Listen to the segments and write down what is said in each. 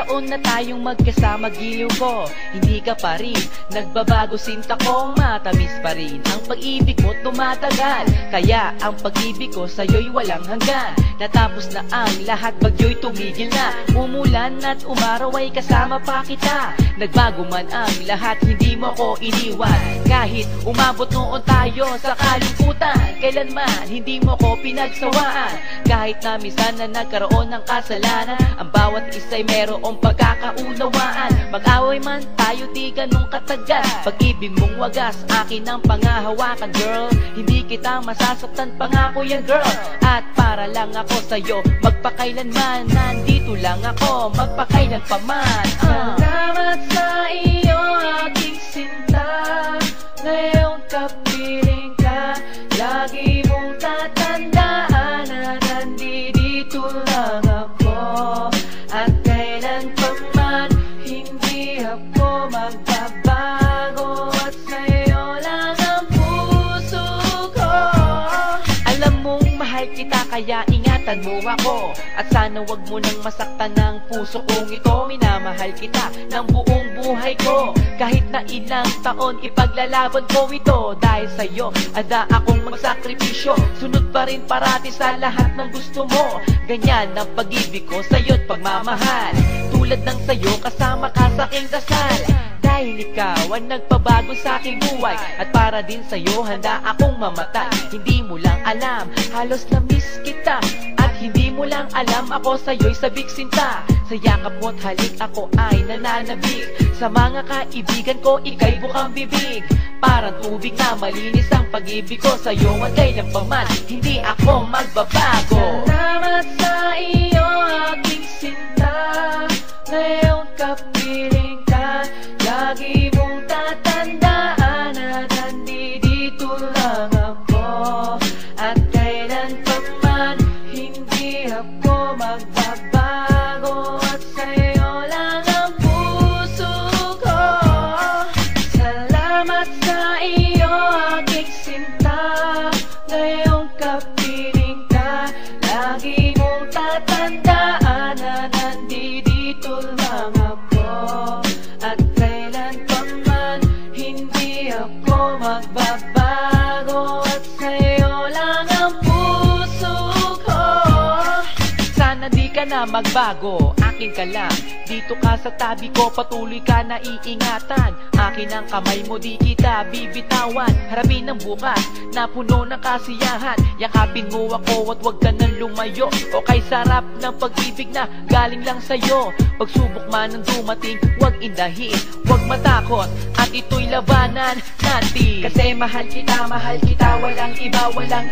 taon na tayong magkasama, giliw ko, hindi ka pa rin nagbabago, sinta kong matamis pa rin. Ang pag-ibig mo tumatagal, kaya ang pag-ibig ko sa'yo'y walang hanggan. Natapos na ang lahat, bagyo'y tumigil na. Umulan at umaraw ay kasama pa kita. Nagbago man ang lahat, hindi mo ko iniwan. Kahit umabot noon tayo sa kalungkutan, kailanman hindi mo ko pinagsawaan. Kahit na minsan na nagkaroon ng kasalanan, ang bawat isa'y merong pagkakaunawaan. Mag-away man tayo di ganun katagal, pag-ibig mong wagas akin ang pangahawakan, girl. Hindi kita masasaktan, pangako yan, girl. At para lang ako sa'yo magpakailanman, nandito lang ako magpakailan pa man. Salamat sa iyo aking sinta, ngayong kapiling ka. Lagi mong tatandaan na nandito lang ako, at kailan pa man hindi ako magbabago, at sa'yo lang ang puso ko. Alam mong mahal kita kaya ingatan mo ako, at sana wag mo nang masaktan ng puso kong ito. Minamahal kita ng buong buhay ko, kahit na ilang taon ipaglalaban ko ito. Dahil sa'yo ada akong magsakripisyo, sunod pa rin parati sa lahat ng gusto mo. Ganyan ang pag-ibig ko sa'yo't pagmamahal, tulad ng sa'yo kasama ka sa aking dasal. Dahil ikaw ang nagpabago sa aking buhay, at para din sa'yo handa akong mamatay. Hindi mo lang alam, halos na-miss kita, at hindi mo lang alam ako sa'yo'y sabik sinta. Sa yakap mo't halik ako ay nananabik, sa mga kaibigan ko ika'y bukang bibig. Parang tubig na malinis ang pag-ibig ko sa'yo, at kailan pa man hindi ako magbabago. Salamat sa iyo aking sinta, ngayong kapiling ka. Lagi mong tatandaan na nandito lang ako, at kailan pa man hindi ako magbabago, at sa'yo lang ang puso ko. Salamat sa iyo aking sinta, ngayong kapiling ka. Lagi mong tatandaan na nandito lang ako, at kailan pa man hindi ako magbabago, at sa'yo lang ang puso ko. Sana di ka na magbago, akin ka lang. Dito ka sa tabi ko, patuloy ka na iingatan. Akin ang kamay mo, di kita bibitawan. Harapin ang bukas na puno ng kasiyahan. Yakapin mo ako at wag ka nang lumayo, o kay sarap ng pag-ibig na galing lang sa'yo. Pagsubok man ang dumating, wag indahin, wag matakot, at ito'y labanan natin. Kasi mahal kita, walang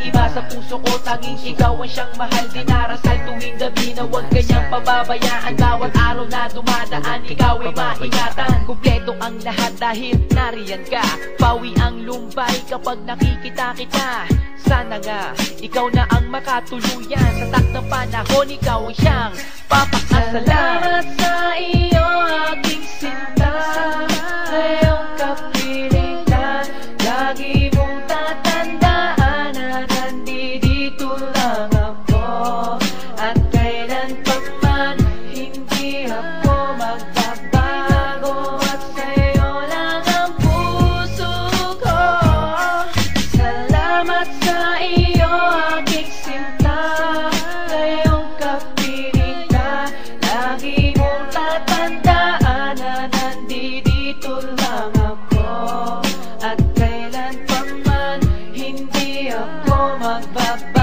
iba sa puso ko. Tanging ikaw ang siyang mahal, dinarasal tuwing gabi na wag kanyang pababayaan. Bawat araw na dumadaan, ikaw ay maingatan. Kumpleto ang lahat dahil nariyan ka, pawi ang lumbay kapag nakikita kita. Sana nga, ikaw na ang makatuluyan, sa takdang panahon ikaw ang siyang papakasalan. Salamat sa iyo aking sinta, ngayong kapiling ka. Lagi mong tatandaan na nandito lang ako, at kailan pa man hindi ako magbabago, at sa'yo lang ang puso ko. Salamat sa iyo aking sinta, ngayong kapiling ka. Lagi mong tatandaan na nandito lang ako, at kailan pa man hindi ako magbabago.